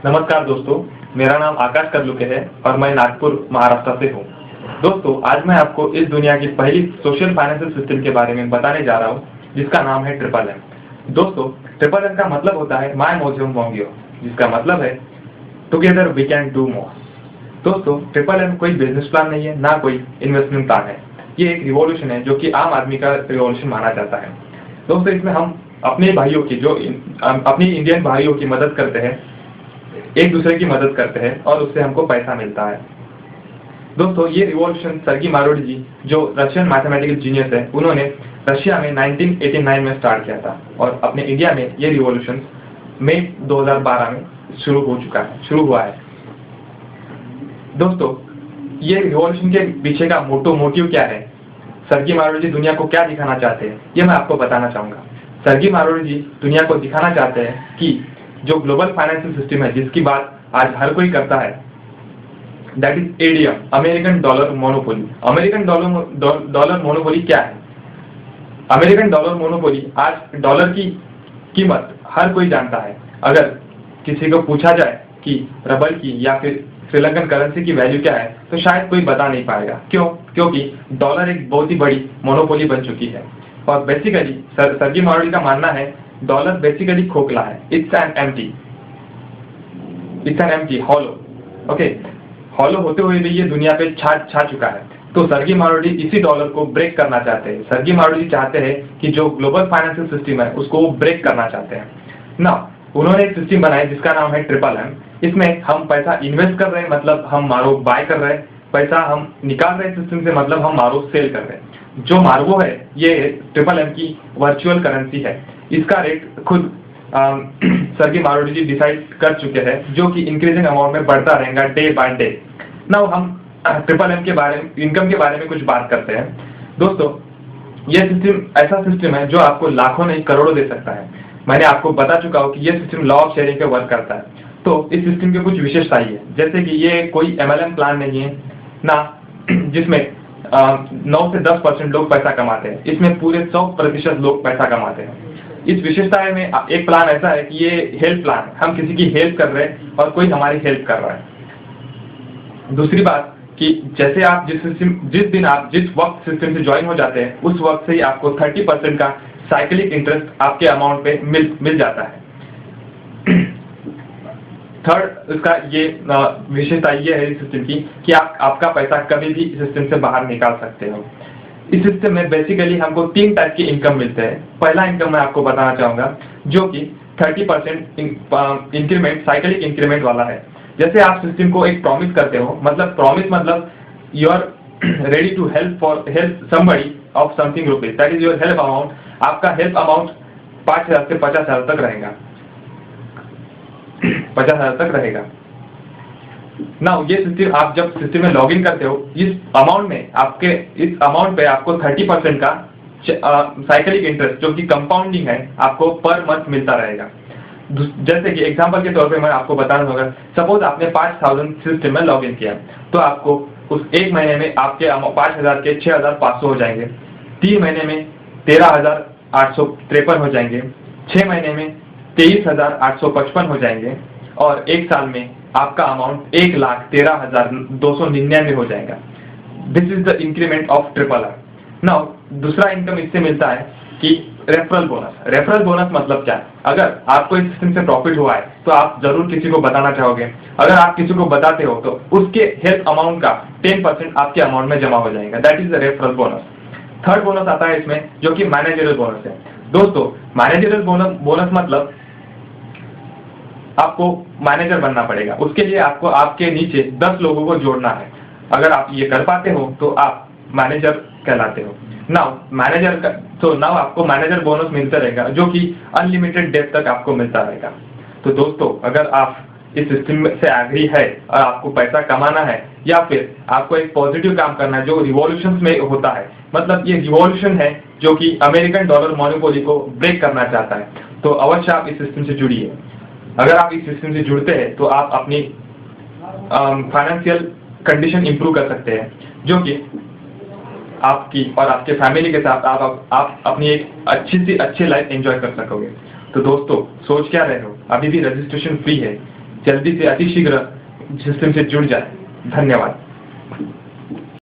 नमस्कार दोस्तों, मेरा नाम आकाश करलुके है और मैं नागपुर महाराष्ट्र से हूँ। दोस्तों, आज मैं आपको इस दुनिया की पहली सोशल फाइनेंशियल सिस्टम के बारे में बताने जा रहा हूँ, जिसका नाम है ट्रिपल एम। दोस्तों, ट्रिपल एम का मतलब होता है माय मोजियम वोंगियो, जिसका मतलब है together we can do more. दोस्तों, ट्रिपल एम कोई बिजनेस प्लान नहीं है, ना कोई इन्वेस्टमेंट प्लान है। ये एक रिवॉल्यूशन है जो कि आम आदमी का रिवॉल्यूशन माना जाता है। दोस्तों, इसमें हम अपने भाइयों की अपनी इंडियन भाइयों की मदद करते हैं, एक दूसरे की मदद करते हैं और उससे हमको पैसा मिलता है। दोस्तों, ये रिवॉल्यूशन सर्गी मारुडी जी, जो रशियन मैथमेटिकल जीनियस है, उन्होंने रशिया में 1989 में स्टार्ट किया था और अपने इंडिया में ये रिवॉल्यूशन मई 2012 में शुरू हुआ है। दोस्तों, ये रिवॉल्यूशन के पीछे का मोटिव क्या है, सर्गी मारुडी जी दुनिया को क्या दिखाना चाहते हैं, ये मैं आपको बताना चाहूंगा। सर्गी मारुडी जी दुनिया को दिखाना चाहते हैं कि जो ग्लोबल फाइनेंशियल सिस्टम है, जिसकी बात आज हर कोई करता है, that is ADM, American dollar monopoly. American dollar monopoly क्या है? अमेरिकन डॉलर मोनोपोली, आज डॉलर की कीमत हर कोई जानता है। अगर किसी को पूछा जाए कि रबल की या फिर श्रीलंकन करेंसी की वैल्यू क्या है, तो शायद कोई बता नहीं पाएगा। क्यों? क्योंकि डॉलर एक बहुत ही बड़ी मोनोपोली बन चुकी है। और बेसिकली सर्गी मारुडी का मानना है डॉलर बेसिकली खोखला है, it's an empty hollow. Okay, hollow होते हुए भी ये दुनिया पे छा चुका है। तो सर्गी मारुडी इसी डॉलर को ब्रेक करना चाहते हैं। सर्गी मारुडी चाहते हैं कि जो ग्लोबल फाइनेंशियल सिस्टम है उसको वो ब्रेक करना चाहते हैं ना। उन्होंने एक सिस्टम बनाया जिसका नाम है ट्रिपल एम। इसमें हम पैसा इन्वेस्ट कर रहे हैं, मतलब हम मारो बाय कर रहे हैं, पैसा हम निकाल रहे हैं सिस्टम से, मतलब हम मारो सेल कर रहे हैं। जो मार्गो है, ये ट्रिपल एम की वर्चुअल करेंसी है। इसका रेट खुद सर्गी मारुडी जी डिसाइड कर चुके हैं, जो कि इंक्रीजिंग अमाउंट में बढ़ता रहेगा डे बाय डे। नाउ हम ट्रिपल एम के बारे में, इनकम के बारे में कुछ बात करते हैं। दोस्तों, ये सिस्टम ऐसा सिस्टम है जो आपको लाखों नहीं करोड़ों दे सकता है। मैंने आपको बता चुका हूँ कि ये सिस्टम लॉ ऑफ शेयरिंग पे वर्क करता है। तो इस सिस्टम के कुछ विशेषताएं है, जैसे कि ये कोई MLM प्लान नहीं है ना, जिसमें 9 से 10% लोग पैसा कमाते हैं। इसमें पूरे 100% लोग पैसा कमाते हैं। इस विशेषता में एक प्लान ऐसा है कि ये हेल्प प्लान, हम किसी की हेल्प कर रहे हैं और कोई हमारी हेल्प कर रहा है। दूसरी बात कि जैसे आप जिस वक्त सिस्टम से ज्वाइन हो जाते हैं, उस वक्त से ही आपको 30% का साइक्लिक इंटरेस्ट आपके अमाउंट पे मिल जाता है। थर्ड, इसका ये विशेषता ये है इस सिस्टम की कि आपका पैसा कभी भी सिस्टम से बाहर निकाल सकते हो। इस सिस्टम में बेसिकली हमको 3 टाइप की इनकम मिलते हैं। पहला इनकम मैं आपको बताना चाहूंगा, जो कि 30% इंक्रीमेंट, साइक्लिक इंक्रीमेंट वाला है। जैसे आप सिस्टम को एक प्रॉमिस करते हो, मतलब you are ready to help somebody of something rupees, that is your help amount. आपका हेल्प अमाउंट 5,000 से 50,000 तक रहेगा, 50,000 तक रहेगा। ना ये सिस्टम, आप जब सिस्टम में लॉग इन करते हो, इस अमाउंट पे आपको 30% का साइक्लिक इंटरेस्ट, जो कि कंपाउंडिंग है, आपको पर मंथ मिलता रहेगा। जैसे कि एग्जांपल के तौर पे मैं आपको बताना चाहूंगा, सपोज आपने 5,000 सिस्टम में लॉग इन किया, तो आपको उस एक महीने में आपके 5,000 के 6,500 हो जाएंगे, 3 महीने में 13,853 हो जाएंगे, 6 महीने में 23,855 हो जाएंगे और एक साल में आपका अमाउंट 1,13,299 हो जाएगा। This is the increment of triple M. Now दूसरा इनकम इससे मिलता है कि रेफरल बोनस। रेफरल बोनस मतलब क्या है? अगर आपको इस सिस्टम से प्रॉफिट हुआ है तो आप जरूर किसी को बताना चाहोगे। अगर आप किसी को बताते हो तो उसके हेल्प अमाउंट का 10% आपके अमाउंट में जमा हो जाएगा, that is the referral bonus. Third bonus आता है इसमें, जो कि मैनेजरियल बोनस है। दोस्तों, मैनेजरियल बोनस मतलब आपको मैनेजर बनना पड़ेगा। उसके लिए आपको आपके नीचे 10 लोगों को जोड़ना है। अगर आप ये कर पाते हो तो आप मैनेजर कहलाते हो। नाउ आपको मैनेजर बोनस मिलता रहेगा, जो कि अनलिमिटेड डेट तक आपको मिलता रहेगा। तो दोस्तों, अगर आप इस सिस्टम से एग्री है और आपको पैसा कमाना है या फिर आपको एक पॉजिटिव काम करना है जो रिवॉल्यूशन में होता है, मतलब ये रिवॉल्यूशन है जो कि अमेरिकन डॉलर मोनोपोली को ब्रेक करना चाहता है, तो अवश्य आप इस सिस्टम से जुड़िए। अगर आप इस सिस्टम से जुड़ते हैं तो आप अपनी फाइनेंशियल कंडीशन इंप्रूव कर सकते हैं, जो कि आपकी और आपके फैमिली के साथ आप अपनी एक अच्छी लाइफ एंजॉय कर सकोगे। तो दोस्तों, सोच क्या रहे हो? अभी भी रजिस्ट्रेशन फ्री है। जल्दी से अतिशीघ्र सिस्टम से जुड़ जाए। धन्यवाद।